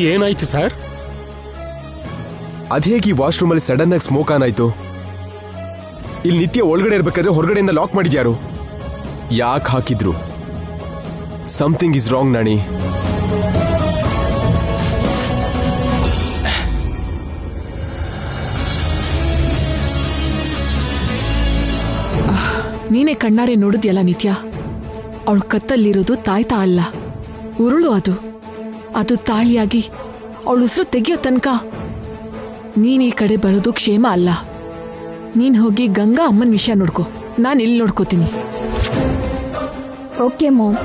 ಏನಾಯ್ತು ಸರ್? ಅದೇಗೆ ಈ ವಾಶ್ರೂಮ್ ಅಲ್ಲಿ ಸಡನ್ ಆಗಿ ಸ್ಮೋಕ್ ಆನ್ ಆಯ್ತು? ಇಲ್ಲಿ ನಿತ್ಯ ಒಳಗಡೆ ಇರ್ಬೇಕಾದ್ರೆ ಹೊರಗಡೆಯಿಂದ ಲಾಕ್ ಮಾಡಿದ್ಯಾರು? ಯಾಕೆ ಹಾಕಿದ್ರು? Something is wrong Nani. ನೀನೇ ಕಣ್ಣಾರೆ ನೋಡಿದ್ಯಲ್ಲ ನಿತ್ಯ, ಅವಳ ಕತ್ತಲ್ಲಿರೋದು ತಾಯ್ತಾ ಅಲ್ಲ, ಉರುಳು. ಅದು ತಾಳಿಯಾಗಿ ಅವಳು ಉಸಿರು ತೆಗಿಯೋ ತನಕ ನೀನ್ ಈ ಕಡೆ ಬರೋದು ಕ್ಷೇಮ ಅಲ್ಲ. ನೀನ್ ಹೋಗಿ ಗಂಗಾ ಅಮ್ಮನ ವಿಷಯ ನೋಡ್ಕೊ, ನಾನು ಇಲ್ಲಿ ನೋಡ್ಕೋತೀನಿ. Okay ma'am.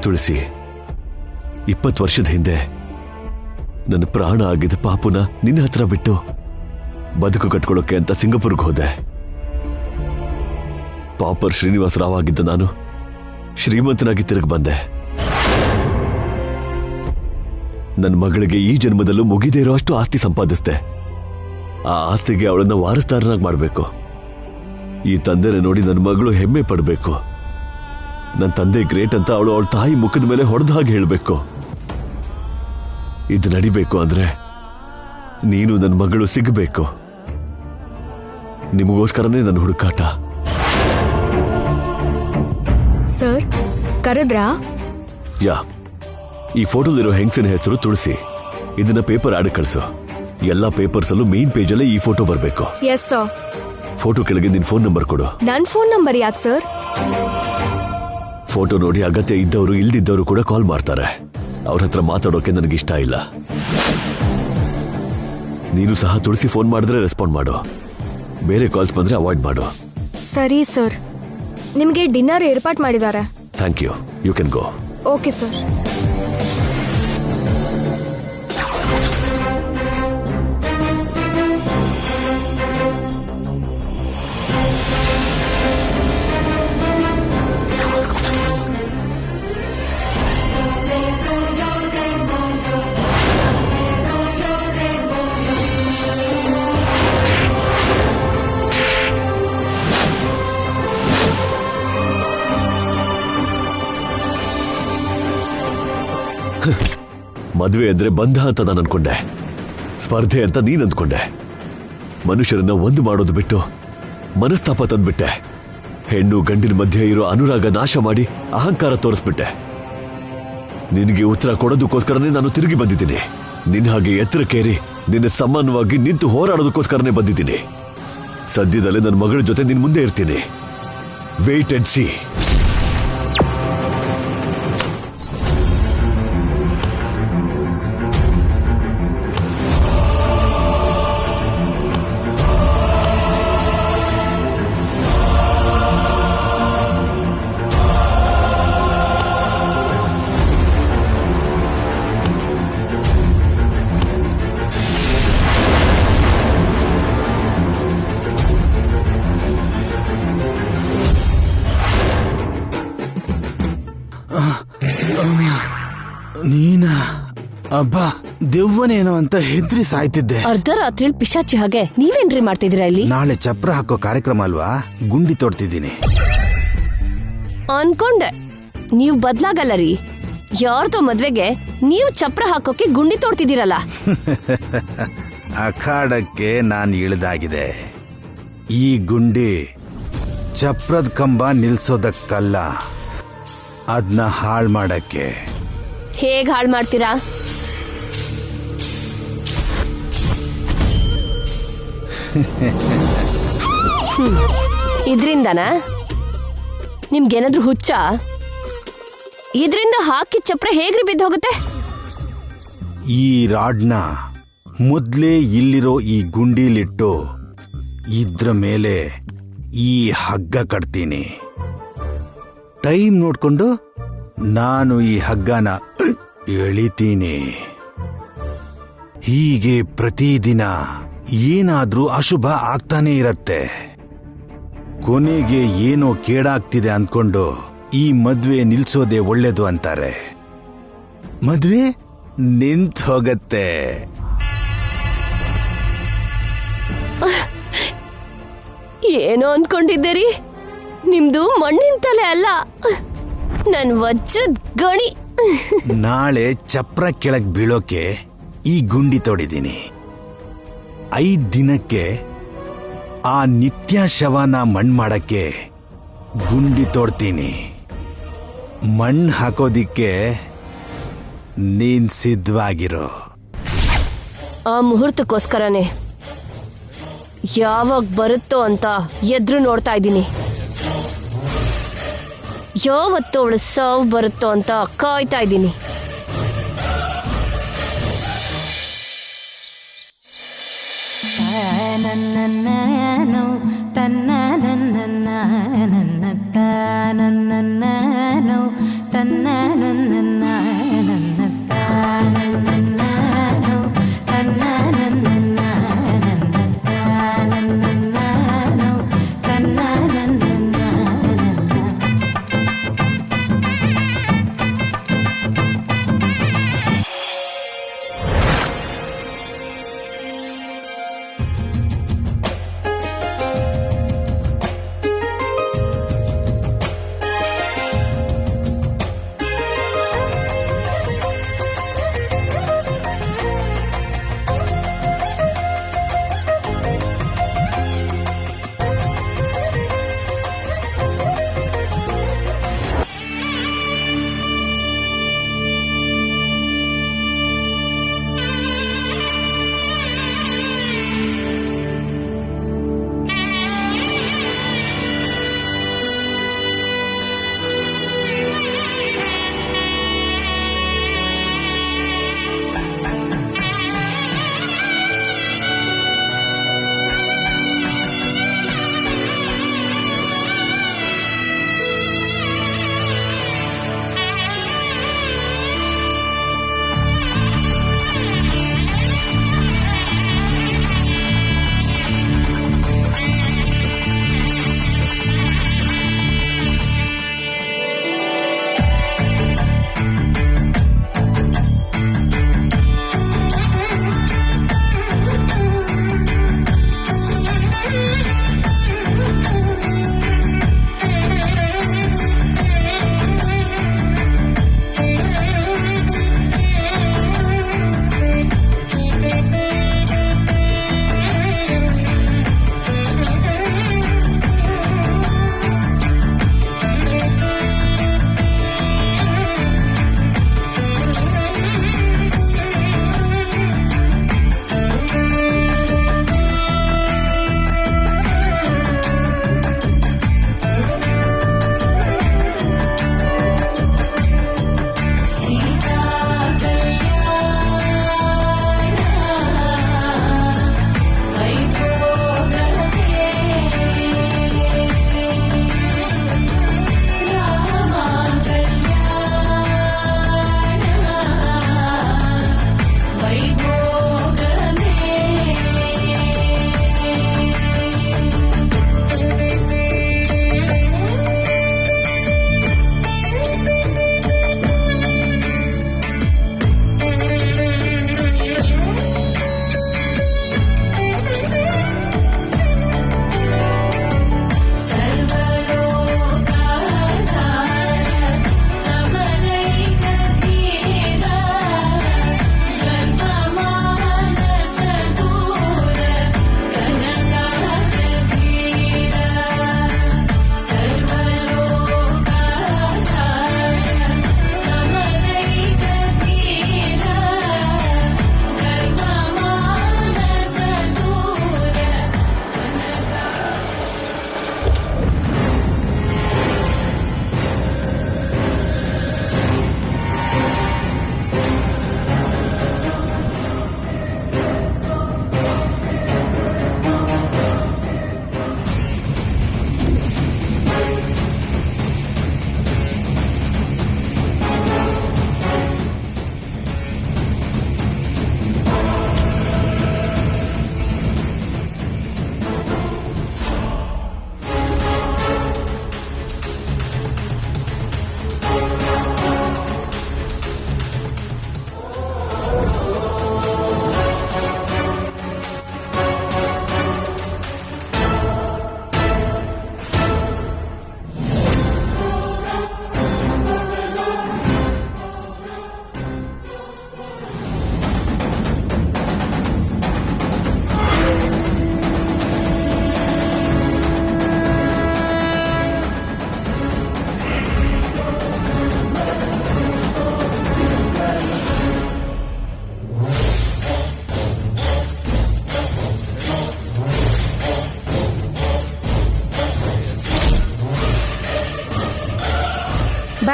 ತುಳಸಿ, 20 ವರ್ಷದ ಹಿಂದೆ ನನ್ನ ಪ್ರಾಣ ಆಗಿದ್ದ ಪಾಪುನ ನಿನ್ನ ಹತ್ರ ಬಿಟ್ಟು ಬದುಕು ಕಟ್ಕೊಳ್ಳೋಕೆ ಅಂತ ಸಿಂಗಪುರ್ಗೆ ಹೋದೆ. ಪಾಪರ್ ಶ್ರೀನಿವಾಸ ರಾವ್ ಆಗಿದ್ದ ನಾನು ಶ್ರೀಮಂತನಾಗಿ ತಿರುಗಿ ಬಂದೆ. ನನ್ನ ಮಗಳಿಗೆ ಈ ಜನ್ಮದಲ್ಲೂ ಮುಗಿದೇ ಇರೋ ಅಷ್ಟು ಆಸ್ತಿ ಸಂಪಾದಿಸ್ದೆ. ಆ ಆಸ್ತಿಗೆ ಅವಳನ್ನ ವಾರಸ್ದಾರನಾಗಿ ಮಾಡಬೇಕು. ಈ ತಂದೆನ ನೋಡಿ ನನ್ನ ಮಗಳು ಹೆಮ್ಮೆ ಪಡಬೇಕು. ನನ್ನ ತಂದೆ ಗ್ರೇಟ್ ಅಂತ ಅವಳು ಅವಳ ತಾಯಿ ಮುಖದ ಮೇಲೆ ಹೊಡೆದ ಹಾಗೆ ಹೇಳಬೇಕು. ಇದು ನಡಿಬೇಕು ಅಂದ್ರೆ ನೀನು ನನ್ನ ಮಗಳು ಸಿಗಬೇಕು. ನಿಮಗೋಸ್ಕರನೇ ನನ್ನ ಹುಡುಕಾಟ. ಸರ್ ಕರೆದ್ರಾ? ಈ ಫೋಟೋಲಿರೋ ಹೆಂಗಸಿನ ಹೆಸರು ತುಳಸಿ. ಇದನ್ನ ಪೇಪರ್ ಆಡ್ ಕಳಿಸು. ಎಲ್ಲಾ ಪೇಪರ್ಸ್ ಅಲ್ಲೂ ಮೇನ್ ಪೇಜ್ ಅಲ್ಲೇ ಈ ಫೋಟೋ ಬರಬೇಕು. Yes sir. ಫೋಟೋ ಕೆಳಗೆ ನಿನ್ ಫೋನ್ ನಂಬರ್ ಕೊಡು. ನನ್ನ ಫೋನ್ ನಂಬರ್ ಯಾಕೆ ಸರ್? ಫೋಟೋ ನೋಡಿ ಅಗತ್ಯ ಇದ್ದವರು ಇಲ್ದಿದ್ದವರು ಕೂಡ ಕಾಲ್ ಮಾಡ್ತಾರೆ. ಅವ್ರ ಹತ್ರ ಮಾತಾಡೋಕೆ ನನಗಿಷ್ಟ ಇಲ್ಲ. ನೀನು ಸಹ ತುಳಸಿ ಫೋನ್ ಮಾಡಿದ್ರೆ ರೆಸ್ಪಾಂಡ್ ಮಾಡು. ಬೇರೆ ಕಾಲ್ಸ್ ಬಂದ್ರೆ ಅವಾಯ್ಡ್ ಮಾಡು. ಸರಿ ಸರ್. ನಿಮಗೆ ಡಿನ್ನರ್ ಏರ್ಪಾಟ್ ಮಾಡಿದ್ದಾರೆ. Thank you. You can go. Okay sir. ಮದುವೆ ಅಂದ್ರೆ ಬಂಧ ಅಂತ ನಾನು ಅನ್ಕೊಂಡೆ, ಸ್ಪರ್ಧೆ ಅಂತ ನೀನ್ ಅಂದ್ಕೊಂಡೆ. ಮನುಷ್ಯರನ್ನ ಒಂದು ಮಾಡೋದು ಬಿಟ್ಟು ಮನಸ್ತಾಪ ತಂದ್ಬಿಟ್ಟೆ. ಹೆಣ್ಣು ಗಂಡಿನ ಮಧ್ಯೆ ಇರೋ ಅನುರಾಗ ನಾಶ ಮಾಡಿ ಅಹಂಕಾರ ತೋರಿಸ್ಬಿಟ್ಟೆ. ನಿನಗೆ ಉತ್ತರ ಕೊಡೋದಕ್ಕೋಸ್ಕರನೇ ನಾನು ತಿರುಗಿ ಬಂದಿದ್ದೀನಿ. ನಿನ್ನ ಹಾಗೆ ಎತ್ತರಕ್ಕೇರಿ ನಿನ್ನ ಸಮಾನವಾಗಿ ನಿಂತು ಹೋರಾಡೋದಕ್ಕೋಸ್ಕರನೇ ಬಂದಿದ್ದೀನಿ. ಸದ್ಯದಲ್ಲೇ ನನ್ನ ಮಗಳ ಜೊತೆ ನಿನ್ ಮುಂದೆ ಇರ್ತೀನಿ. Wait and see. ನೀನಾ? ಅಬ್ಬಾ, ದೆವ್ವನೇನೋ ಅಂತ ಹೆದ್ರಿ ಸಾಯ್ತಿದ್ದೆ. ಅರ್ಧರಾತ್ರಿ ಪಿಶಾಚಿ ಹಾಗೆ ನೀವೇನ್ರಿ ಮಾಡ್ತಿದ್ದೀರಾ ಇಲ್ಲಿ? ನಾಳೆ ಚಪ್ರ ಹಾಕೋ ಕಾರ್ಯಕ್ರಮ ಅಲ್ವಾ, ಗುಂಡಿ ತೋಡ್ತಿದ್ದೀನಿ. ಅನ್ಕೊಂಡೆ ನೀವ್ ಬದ್ಲಾಗಲ್ಲ ರೀ. ಯಾರ್ದೋ ಮದ್ವೆಗೆ ನೀವು ಚಪ್ರ ಹಾಕೋಕೆ ಗುಂಡಿ ತೋಡ್ತಿದ್ದೀರಲ್ಲ. ಅಖಾಡಕ್ಕೆ ನಾನು ಇಳಿದಾಗಿದೆ. ಈ ಗುಂಡಿ ಚಪ್ರದ ಕಂಬ ನಿಲ್ಸೋದಕ್ಕಲ್ಲ, ಅದನ್ನ ಹಾಳು ಮಾಡಕ್ಕೆ. ಹೇಗ್ ಹಾಳು ಮಾಡ್ತೀರಾ? ಇದ್ರಿಂದನಾ? ನಿಮ್ಗೇನಾದ್ರೂ ಹುಚ್ಚ? ಇದ್ರಿಂದ ಹಾಕಿ ಚಪ್ರ ಹೇಗ್ರಿ ಬಿದ್ದು ಹೋಗುತ್ತೆ? ಈ ರಾಡ್ನ ಮೊದ್ಲೇ ಇಲ್ಲಿರೋ ಈ ಗುಂಡಿಲಿಟ್ಟು ಇದ್ರ ಮೇಲೆ ಈ ಹಗ್ಗ ಕಟ್ತೀನಿ. ಟೈಮ್ ನೋಡ್ಕೊಂಡು ನಾನು ಈ ಹಗ್ಗನ ಎಳಿತೀನಿ. ಹೀಗೆ ಪ್ರತಿದಿನ ಏನಾದ್ರೂ ಅಶುಭ ಆಗ್ತಾನೆ ಇರತ್ತೆ. ಕೊನೆಗೆ ಏನೋ ಕೇಡಾಗ್ತಿದೆ ಅಂದ್ಕೊಂಡು ಈ ಮದ್ವೆ ನಿಲ್ಸೋದೇ ಒಳ್ಳೇದು ಅಂತಾರೆ. ಮದ್ವೆ ನಿಂತ್ ಹೋಗತ್ತೆ. ಏನೋ ಅನ್ಕೊಂಡಿದ್ದೀರಿ? ನಿಮ್ದು ಮಣ್ಣಿನ ತಲೆ ಅಲ್ಲ, ನನ್ ವಜ್ರದ ಗಣಿ. ನಾಳೆ ಚಪ್ರ ಕೆಳಗ್ ಬೀಳೋಕೆ ಈ ಗುಂಡಿ ತೋಡಿದ್ದೀನಿ. 5 ದಿನಕ್ಕೆ ಆ ನಿತ್ಯ ಶವನ ಮಣ್ಣು ಮಾಡಕ್ಕೆ ಗುಂಡಿ ತೋಡ್ತೀನಿ. ಮಣ್ಣು ಹಾಕೋದಿಕ್ಕೆ ನೀನ್ ಸಿದ್ಧವಾಗಿರೋ. ಆ ಮುಹೂರ್ತಕ್ಕೋಸ್ಕರನೇ ಯಾವಾಗ ಬರುತ್ತೋ ಅಂತ ಎದ್ರು ನೋಡ್ತಾ ಇದ್ದೀನಿ. ಯಾವತ್ತೋ ಅವಳು ಸಾವು ಬರುತ್ತೋ ಅಂತ ಕಾಯ್ತಾ ಇದ್ದೀನಿ.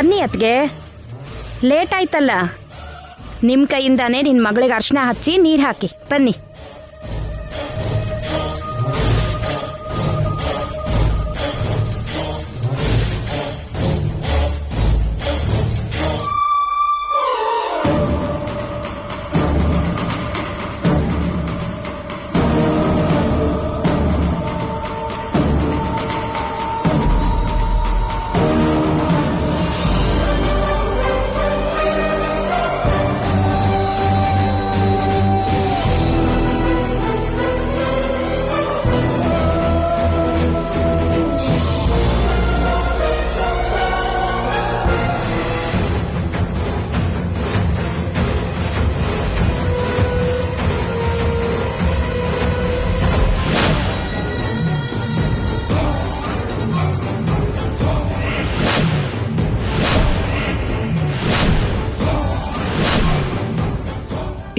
ಬನ್ನಿ ಅತ್ಗೆ, ಲೇಟ್ ಆಯ್ತಲ್ಲ. ನಿಮ್ಮ ಕೈಯಿಂದಾನೇ ನಿನ್ನ ಮಗಳಿಗೆ ಅರ್ಶಿನ ಹಚ್ಚಿ ನೀರು ಹಾಕಿ ಬನ್ನಿ.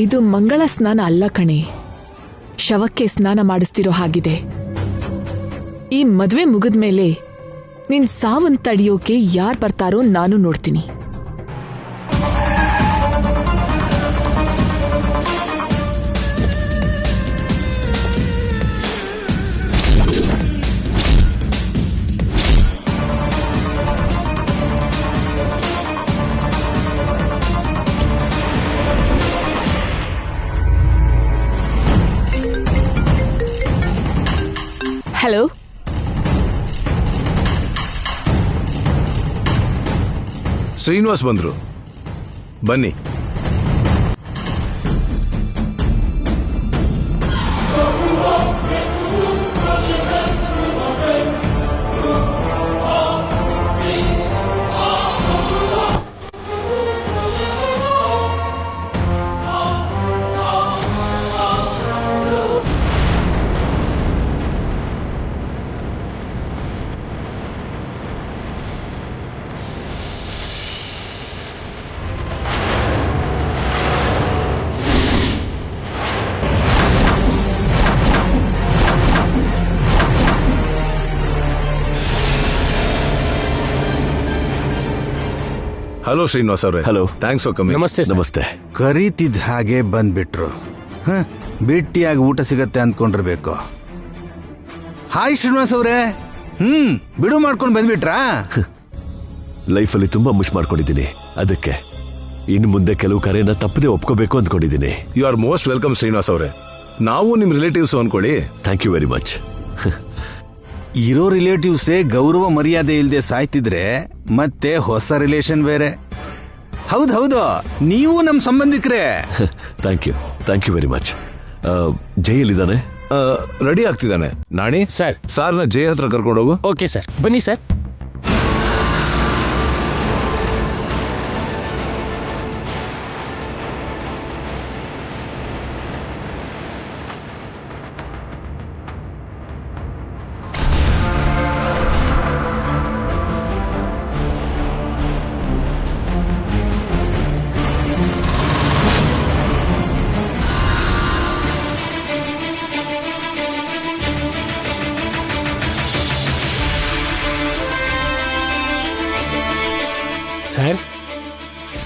ಇದು ಮಂಗಳ ಸ್ನಾನ ಅಲ್ಲ ಕಣೆ, ಶವಕ್ಕೆ ಸ್ನಾನ ಮಾಡಿಸ್ತಿರೋ ಹಾಗಿದೆ. ಈ ಮದ್ವೆ ಮುಗಿದ್ಮೇಲೆ ನಿನ್ ಸಾವನ್ ತಡಿಯೋಕೆ ಯಾರ್ ಬರ್ತಾರೋ ನಾನು ನೋಡ್ತೀನಿ. ಹಲೋ, ಶ್ರೀನಿವಾಸ್ ಬಂದ್ರು, ಬನ್ನಿ. ಹಲೋ ಶ್ರೀನಿವಾಸ್ ಅವರೇ. Hello, thanks for coming. ನಮಸ್ತೆ. ನಮಸ್ತೆ. ಕರೀತಿದ್ದ ಹಾಗೆ ಬಂದ್ಬಿಟ್ರು. ಭೇಟಿಯಾಗಿ ಊಟ ಸಿಗತ್ತೆ ಅಂದ್ಕೊಂಡಿರ್ಬೇಕು. ಹಾಯ್ ಶ್ರೀನಿವಾಸ್ ಅವರೇ. ಬಿಡು ಮಾಡ್ಕೊಂಡು ಬಂದ್ಬಿಟ್ರಾ? ಲೈಫಲ್ಲಿ ತುಂಬಾ ಮಿಸ್ ಮಾಡ್ಕೊಂಡಿದ್ದೀನಿ, ಅದಕ್ಕೆ ಇನ್ನು ಮುಂದೆ ಕೆಲವು ಕರೆಯನ್ನ ತಪ್ಪದೆ ಒಪ್ಕೋಬೇಕು ಅಂದ್ಕೊಂಡಿದ್ದೀನಿ. You are most welcome Srinivas ಅವರೇ. ನಾವು ನಿಮ್ ರಿಲೇಟಿವ್ಸ್ ಅನ್ಕೊಳ್ಳಿ. Thank you very much. ಇರೋ ರಿಲೇಟಿವ್ಸೇ ಗೌರವ ಮರ್ಯಾದೆ ಇಲ್ಲದೆ ಸಾಯ್ತಿದ್ರೆ ಮತ್ತೆ ಹೊಸ ರಿಲೇಷನ್ ಬೇರೆ. ಹೌದು, ನೀವು ನಮ್ಮ ಸಂಬಂಧಿಕರೇ. Thank you very much. ಜೈಯಲ್ಲಿದ್ದಾನೆ? ರೆಡಿ ಆಗ್ತಿದ್ದಾನೆ. ನಾಣಿ ಸರ್, ಸಾರ್ನ ಜಯ ಹತ್ರ ಕರ್ಕೊಂಡು ಹೋಗು. ಓಕೆ ಸರ್, ಬನ್ನಿ ಸರ್. ಸರ್,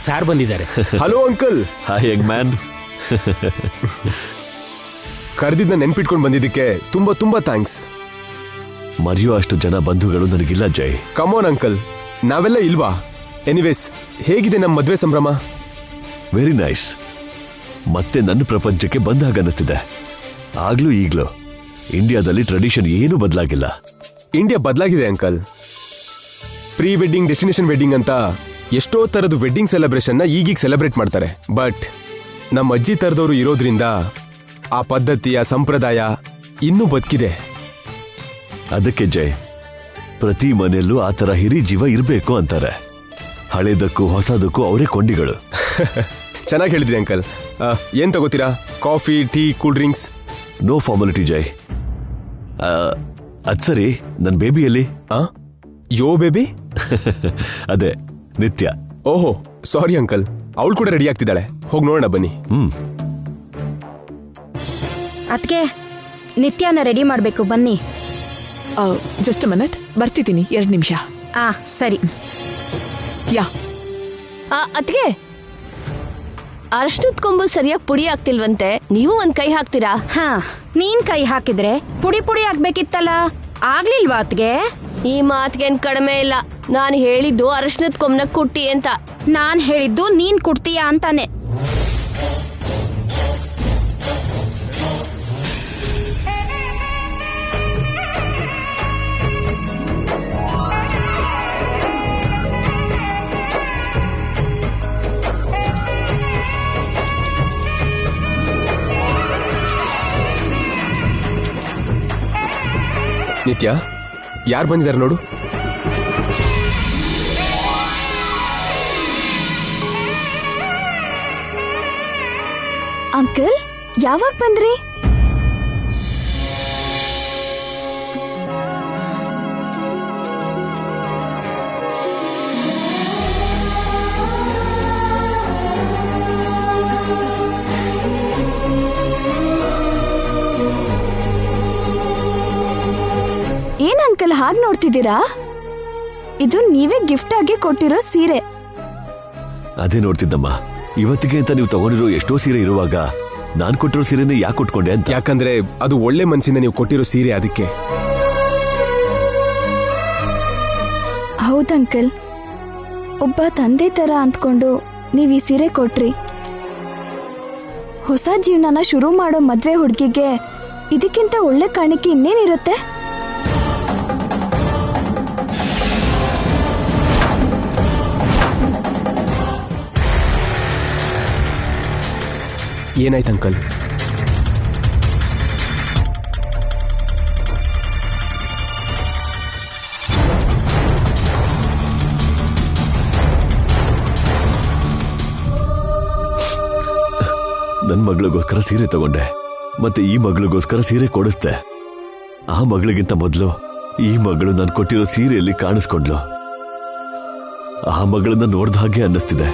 ಸಾರ್ ಬಂದಿದ್ದಾರೆ. Hello uncle. Hi young man. ಕರೆದಿದ್ದ ನೆನ್ಪಿಟ್ಕೊಂಡು ಬಂದಿದ್ದಕ್ಕೆ ತುಂಬಾ ತುಂಬಾ ಥ್ಯಾಂಕ್ಸ್. ಮರೆಯೋ ಅಷ್ಟು ಜನ ಬಂಧುಗಳು ನನಗಿಲ್ಲ ಜೈ. ಕಮೋನ್ ಅಂಕಲ್, ನಾವೆಲ್ಲ ಇಲ್ವಾ? ಎನಿವೇಸ್, ಹೇಗಿದೆ ನಮ್ಮ ಮದ್ವೆ ಸಂಭ್ರಮ? Very nice. ಮತ್ತೆ ನನ್ನ ಪ್ರಪಂಚಕ್ಕೆ ಬಂದಾಗ ಅನ್ನಿಸ್ತಿದೆ. ಆಗ್ಲೂ ಈಗ್ಲೂ ಇಂಡಿಯಾದಲ್ಲಿ ಟ್ರೆಡಿಷನ್ ಏನೂ ಬದಲಾಗಿಲ್ಲ. ಇಂಡಿಯಾ ಬದಲಾಗಿದೆ uncle. Pre wedding, destination wedding ಅಂತ ಎಷ್ಟೋ ತರದ್ದು ವೆಡ್ಡಿಂಗ್ ಸೆಲೆಬ್ರೇಷನ್ನ ಈಗೀಗ ಸೆಲೆಬ್ರೇಟ್ ಮಾಡ್ತಾರೆ. ಬಟ್ ನಮ್ಮ ಅಜ್ಜಿ ತರದವರು ಇರೋದ್ರಿಂದ ಆ ಪದ್ಧತಿ, ಆ ಸಂಪ್ರದಾಯ ಇನ್ನೂ ಬದುಕಿದೆ. ಅದಕ್ಕೆ ಜೈ, ಪ್ರತಿ ಮನೆಯಲ್ಲೂ ಆ ಥರ ಹಿರಿ ಜೀವ ಇರಬೇಕು ಅಂತಾರೆ. ಹಳೇದಕ್ಕೂ ಹೊಸದಕ್ಕೂ ಅವರೇ ಕೊಂಡಿಗಳು. ಚೆನ್ನಾಗಿ ಹೇಳಿದ್ರಿ ಅಂಕಲ್. ಏನ್ ತಗೋತೀರಾ? Coffee, tea, cool drinks? No formality Jai. ಅದ್ ಸರಿ, ನನ್ನ ಬೇಬಿಯಲ್ಲಿ? ಯೋ ಬೇಬಿ? ಅದೇ ನಿತ್ಯ. ಓಹೋ, ಸಾರಿ ಅಂಕಲ್, ಅವಳು ಕೂಡ ರೆಡಿ ಆಗ್ತಿದ್ದಾಳೆ. ಹೋಗಿ ನೋಡೋಣ ಬನ್ನಿ. ಅದಕ್ಕೆ ನಿತ್ಯನ ರೆಡಿ ಮಾಡಬೇಕು, ಬನ್ನಿ. ಜಸ್ಟ್ ಮಿನಿಟ್, ಬರ್ತಿದ್ದೀನಿ, 2 ನಿಮಿಷ. ಸರಿ. ಯಾ ಅದ್ಗೆ ಅರ್ಶನದ ಕೊಂಬು ಸರಿಯಾಗಿ ಪುಡಿ ಆಗ್ತಿಲ್ವಂತೆ, ನೀವು ಒಂದ್ ಕೈ ಹಾಕ್ತೀರಾ? ಹಾ, ನೀನ್ ಕೈ ಹಾಕಿದ್ರೆ ಪುಡಿ ಪುಡಿ ಆಗ್ಬೇಕಿತ್ತಲ್ಲ, ಆಗ್ಲಿಲ್ವಾ ಅತ್ಗೆ? ಈ ಮಾತ್ಗೇನ್ ಕಡಿಮೆ ಇಲ್ಲ. ನಾನು ಹೇಳಿದ್ದು ಅರ್ಶನದ ಕೊಂಬನ ಕುಟ್ಟಿ ಅಂತ. ನಾನ್ ಹೇಳಿದ್ದು ನೀನ್ ಕುಡ್ತೀಯಾ ಅಂತಾನೆ. ನಿತ್ಯ, ಯಾರು ಬಂದಿದ್ದಾರೆ ನೋಡು. ಅಂಕಲ್, ಯಾವಾಗ ಬಂದ್ರಿ? ಏನ್ ಅಂಕಲ್ ಹಾಗೆ ನೋಡ್ತಿದ್ದೀರಾ? ಇದು ನೀವೇ ಗಿಫ್ಟ್ ಆಗಿ ಕೊಟ್ಟಿರೋ ಸೀರೆ. ಅದೇ ನೋಡ್ತಿದ್ದಮ್ಮ, ಇವತ್ತಿಗೆ ಅಂತ ನೀವು ತಗೊಂಡಿರೋ ಎಷ್ಟೋ ಸೀರೆ ಇರುವಾಗ ನಾನ್ ಕೊಟ್ಟಿರೋ ಸೀರೆನೇ ಯಾಕೆ ಕೊಟ್ಕೊಂಡೆ ಅಂತ. ಯಾಕಂದ್ರೆ ಅದು ಒಳ್ಳೆ ಮನಸ್ಸಿಂದ ನೀವು ಕೊಟ್ಟಿರೋ ಸೀರೆ, ಅದಕ್ಕೆ. ಹೌದಂಕಲ್, ಒಬ್ಬ ತಂದೆ ತರ ಅಂದ್ಕೊಂಡು ನೀವ್ ಈ ಸೀರೆ ಕೊಟ್ರಿ. ಹೊಸ ಜೀವನನ ಶುರು ಮಾಡೋ ಮದ್ವೆ ಹುಡುಗಿಗೆ ಇದಕ್ಕಿಂತ ಒಳ್ಳೆ ಕಾಣಿಕೆ ಇನ್ನೇನಿರುತ್ತೆ? ಏನಾಯ್ತು ಅಂಕಲ್? ನನ್ ಮಗಳಿಗೋಸ್ಕರ ಸೀರೆ ತಗೊಂಡೆ, ಮತ್ತೆ ಈ ಮಗಳಿಗೋಸ್ಕರ ಸೀರೆ ಕೊಡಿಸ್ದೆ. ಆ ಮಗಳಿಗಿಂತ ಮೊದಲು ಈ ಮಗಳು ನಾನು ಕೊಟ್ಟಿರೋ ಸೀರೆಯಲ್ಲಿ ಕಾಣಿಸ್ಕೊಂಡ್ಲು. ಆ ಮಗಳನ್ನ ನೋಡ್ದ ಹಾಗೆ ಅನ್ನಿಸ್ತಿದೆ.